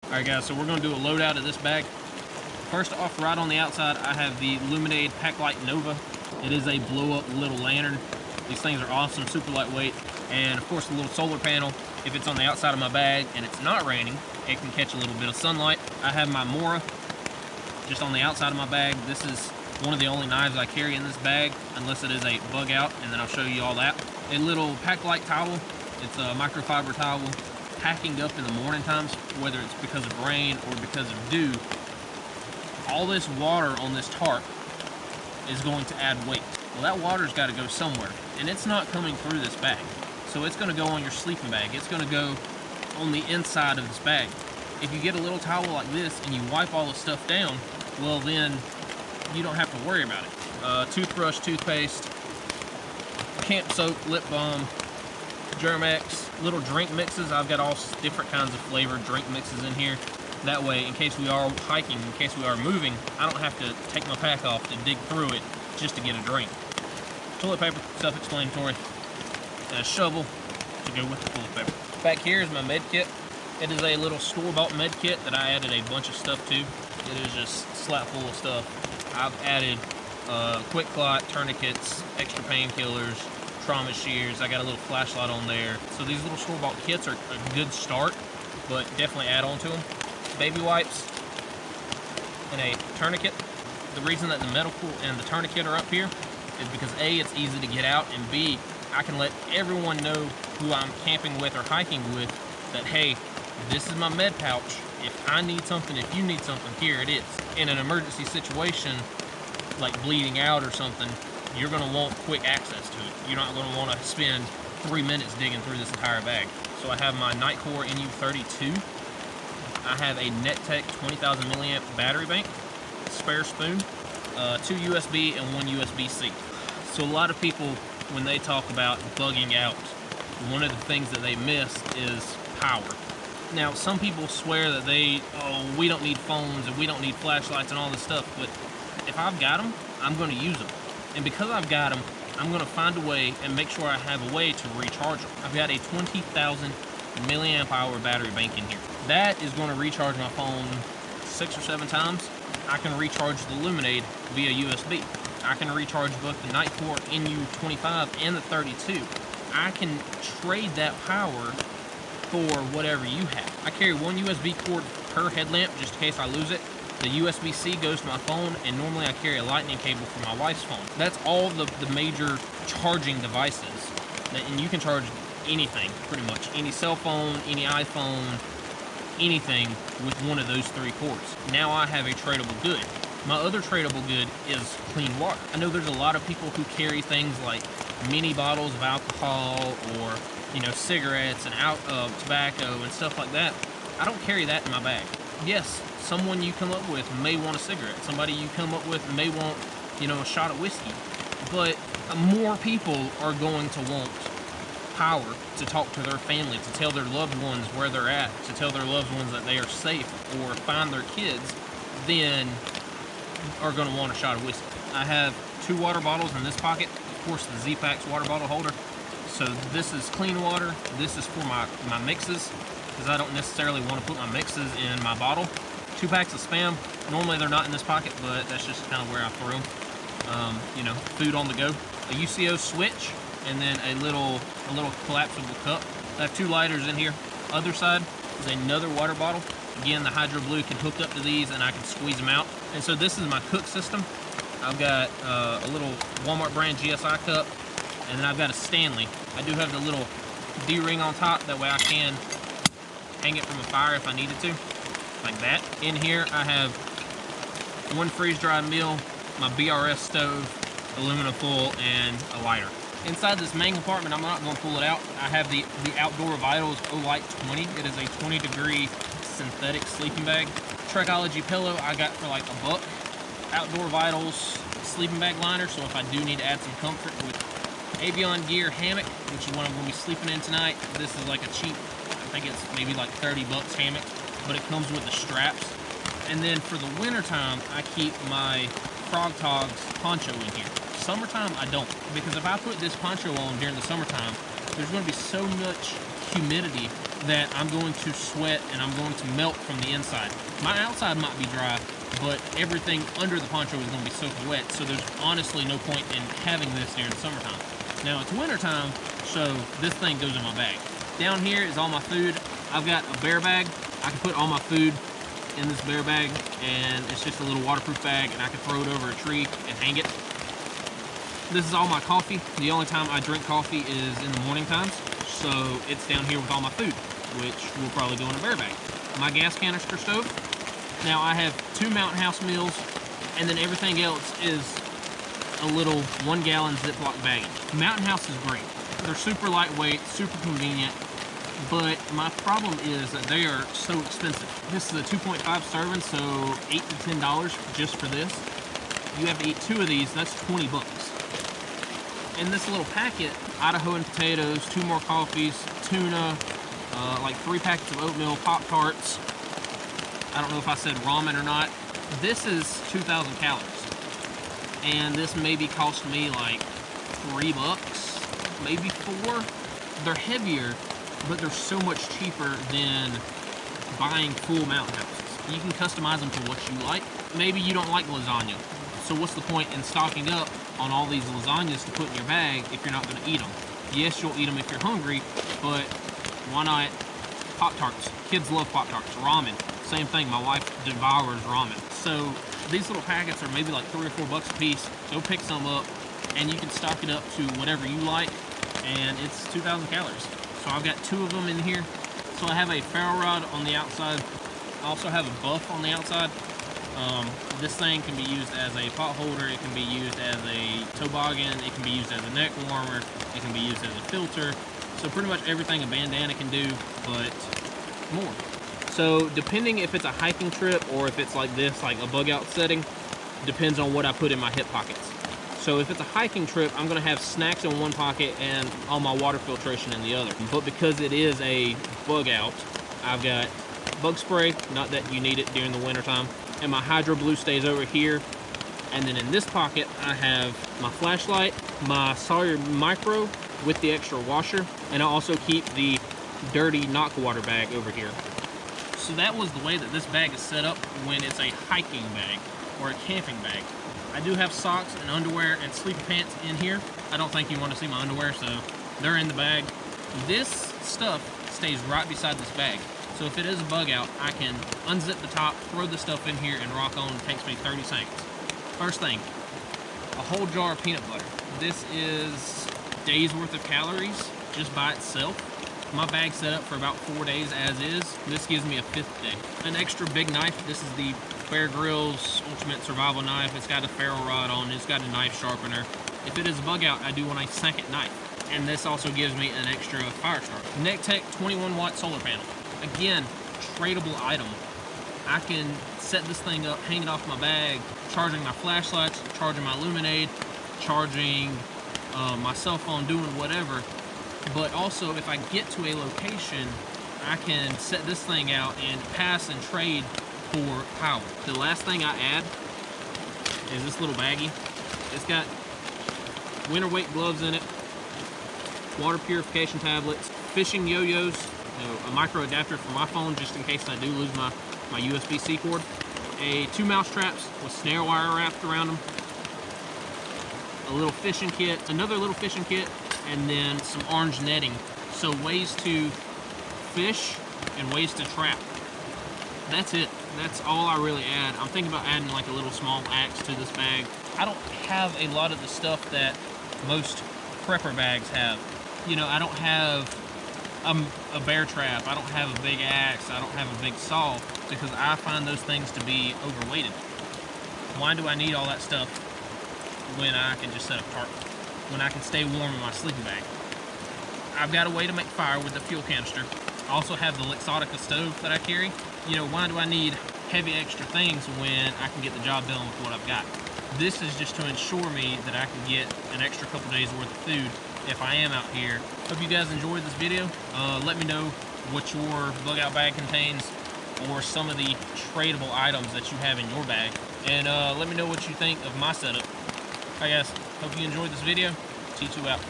Alright guys, so we're going to do a loadout of this bag. First off, right on the outside, I have the Luminade Pack Light Nova. It is a blow-up little lantern. These things are awesome, super lightweight. And of course, the little solar panel. If it's on the outside of my bag and it's not raining, it can catch a little bit of sunlight. I have my Mora just on the outside of my bag. This is one of the only knives I carry in this bag, unless it is a bug out, and then I'll show you all that. A little Pack Light towel. It's a microfiber towel. Packing up in the morning times, whether it's because of rain or because of dew, all this water on this tarp is going to add weight. Well, that water's got to go somewhere, and it's not coming through this bag. So it's going to go on your sleeping bag. It's going to go on the inside of this bag. If you get a little towel like this and you wipe all the stuff down, well then you don't have to worry about it. Toothbrush, toothpaste, camp soap, lip balm, Germ-X, little drink mixes. I've got all different kinds of flavored drink mixes in here. That way, in case we are hiking, in case we are moving, I don't have to take my pack off to dig through it just to get a drink. Toilet paper, self-explanatory. And a shovel to go with the toilet paper. Back here is my med kit. It is a little store-bought med kit that I added a bunch of stuff to. It is just slap full of stuff. I've added quick clot, tourniquets, extra painkillers, trauma shears. I got a little flashlight on there. So these little store-bought kits are a good start, but definitely add on to them. Baby wipes and a tourniquet. The reason that the medical and the tourniquet are up here is because A, it's easy to get out, and B, I can let everyone know who I'm camping with or hiking with that, hey, this is my med pouch. If I need something, if you need something, here it is. In an emergency situation, like bleeding out or something, you're gonna want quick access to it. You're not gonna wanna spend 3 minutes digging through this entire bag. So I have my Nightcore NU32. I have a NetTech 20,000 milliamp battery bank, spare spoon, 2 USB and 1 USB-C. So a lot of people, when they talk about bugging out, one of the things that they miss is power. Now, some people swear that we don't need phones and we don't need flashlights and all this stuff, but if I've got them, I'm going to use them. And because I've got them, I'm going to find a way and make sure I have a way to recharge them. I've got a 20,000 milliamp hour battery bank in here. That is going to recharge my phone 6 or 7 times. I can recharge the Luminade via USB. I can recharge both the Nightcore NU25 and the 32. I can trade that power for whatever you have. I carry 1 USB cord per headlamp just in case I lose it. The USB-C goes to my phone, and normally I carry a lightning cable for my wife's phone. That's all the major charging devices. And you can charge anything, pretty much. Any cell phone, any iPhone, anything with one of those 3 cords. Now I have a tradable good. My other tradable good is clean water. I know there's a lot of people who carry things like mini bottles of alcohol or, you know, cigarettes and tobacco and stuff like that. I don't carry that in my bag. Yes, someone you come up with may want a cigarette. Somebody you come up with may want, you know, a shot of whiskey. But more people are going to want power to talk to their family, to tell their loved ones where they're at, to tell their loved ones that they are safe, or find their kids, then are going to want a shot of whiskey. I have 2 water bottles in this pocket. Of course, the Z-Packs water bottle holder. So this is clean water. This is for my mixes, because I don't necessarily want to put my mixes in my bottle. 2 packs of Spam. Normally they're not in this pocket, but that's just kind of where I throw them. You know, food on the go. A UCO switch, and then a little collapsible cup. I have 2 lighters in here. Other side is another water bottle. Again, the Hydro Blue can hook up to these, and I can squeeze them out. And so this is my cook system. I've got a little Walmart brand GSI cup, and then I've got a Stanley. I do have the little D-ring on top, that way I can hang it from a fire if I needed to, like that. In here I have 1 freeze-dried meal, my BRS stove, aluminum foil, and a lighter. Inside this main compartment, I'm not going to pull it out. I have the Outdoor Vitals OLight 20. It is a 20-degree synthetic sleeping bag. Trekology pillow I got for like $1. Outdoor Vitals sleeping bag liner, so if I do need to add some comfort with Avion Gear hammock, which is what I'm going to be sleeping in tonight. This is like a cheap, I think it's maybe like $30 hammock, but it comes with the straps. And then for the winter time, I keep my Frog Togs poncho in here. Summertime, I don't, because if I put this poncho on during the summertime, there's going to be so much humidity that I'm going to sweat and I'm going to melt from the inside. My outside might be dry, but everything under the poncho is going to be soaking wet, so there's honestly no point in having this during the summertime. Now it's wintertime, so this thing goes in my bag. Down here is all my food. I've got a bear bag. I can put all my food in this bear bag, and it's just a little waterproof bag, and I can throw it over a tree and hang it. This is all my coffee. The only time I drink coffee is in the morning times, so it's down here with all my food, which will probably go in a bear bag. My gas canister stove. Now I have 2 Mountain House meals, and then everything else is a little 1 gallon Ziploc baggie. Mountain House is great. They're super lightweight, super convenient, but my problem is that they are so expensive. This is a 2.5 serving, so $8 to $10 just for this. You have to eat 2 of these, that's 20 bucks. In this little packet, Idahoan potatoes, 2 more coffees, tuna, like 3 packets of oatmeal, Pop-Tarts. I don't know if I said ramen or not. This is 2,000 calories. And this maybe cost me like 3 bucks, maybe 4. They're heavier, but they're so much cheaper than buying full Mountain Houses. You can customize them to what you like. Maybe you don't like lasagna, so what's the point in stocking up on all these lasagnas to put in your bag if you're not going to eat them? Yes, you'll eat them if you're hungry, but why not Pop-Tarts? Kids love Pop-Tarts. Ramen, same thing. My wife devours ramen. So these little packets are maybe like 3 or 4 bucks a piece. Go pick some up, and you can stock it up to whatever you like, and it's 2,000 calories. So I've got 2 of them in here. So I have a ferro rod on the outside. I also have a buff on the outside. This thing can be used as a pot holder. It can be used as a toboggan. It can be used as a neck warmer. It can be used as a filter. So pretty much everything a bandana can do, but more. So depending if it's a hiking trip or if it's like this, like a bug out setting, depends on what I put in my hip pockets. So if it's a hiking trip, I'm gonna have snacks in one pocket and all my water filtration in the other. But because it is a bug out, I've got bug spray, not that you need it during the winter time, and my Hydro Blue stays over here. And then in this pocket, I have my flashlight, my Sawyer Micro with the extra washer, and I also keep the dirty knock water bag over here. So that was the way that this bag is set up when it's a hiking bag or a camping bag. I do have socks and underwear and sleeping pants in here. I don't think you want to see my underwear, so they're in the bag. This stuff stays right beside this bag. So if it is a bug out, I can unzip the top, throw the stuff in here, and rock on. It takes me 30 seconds. First thing, a whole jar of peanut butter. This is days worth of calories just by itself. My bag's set up for about 4 days as is. This gives me a 5th day. An extra big knife. This is the Bear Grylls Ultimate Survival Knife. It's got a ferro rod on it. It's got a knife sharpener. If it is a bug out, I do want a second knife. And this also gives me an extra fire starter. NecTech 21-watt solar panel. Again, tradable item. I can set this thing up, hang it off my bag, charging my flashlights, charging my Luminade, charging my cell phone, doing whatever. But also, if I get to a location, I can set this thing out and pass and trade for power. The last thing I add is this little baggie. It's got winter weight gloves in it, water purification tablets, fishing yo-yos, a micro adapter for my phone just in case I do lose my USB-C cord, 2 mouse traps with snare wire wrapped around them, a little fishing kit, another little fishing kit, and then some orange netting. So ways to fish and ways to trap. That's it. That's all I really add. I'm thinking about adding like a little small axe to this bag. I don't have a lot of the stuff that most prepper bags have. You know, I don't have a bear trap. I don't have a big axe. I don't have a big saw because I find those things to be overweighted. Why do I need all that stuff when I can just set up tarp? When I can stay warm in my sleeping bag? I've got a way to make fire with the fuel canister. I also have the Luxottica stove that I carry. You know, why do I need heavy extra things when I can get the job done with what I've got? This is just to ensure me that I can get an extra couple days worth of food if I am out here. Hope you guys enjoyed this video. Let me know what your bug out bag contains or some of the tradable items that you have in your bag. And let me know what you think of my setup. Alright guys, hope you enjoyed this video. T2 out.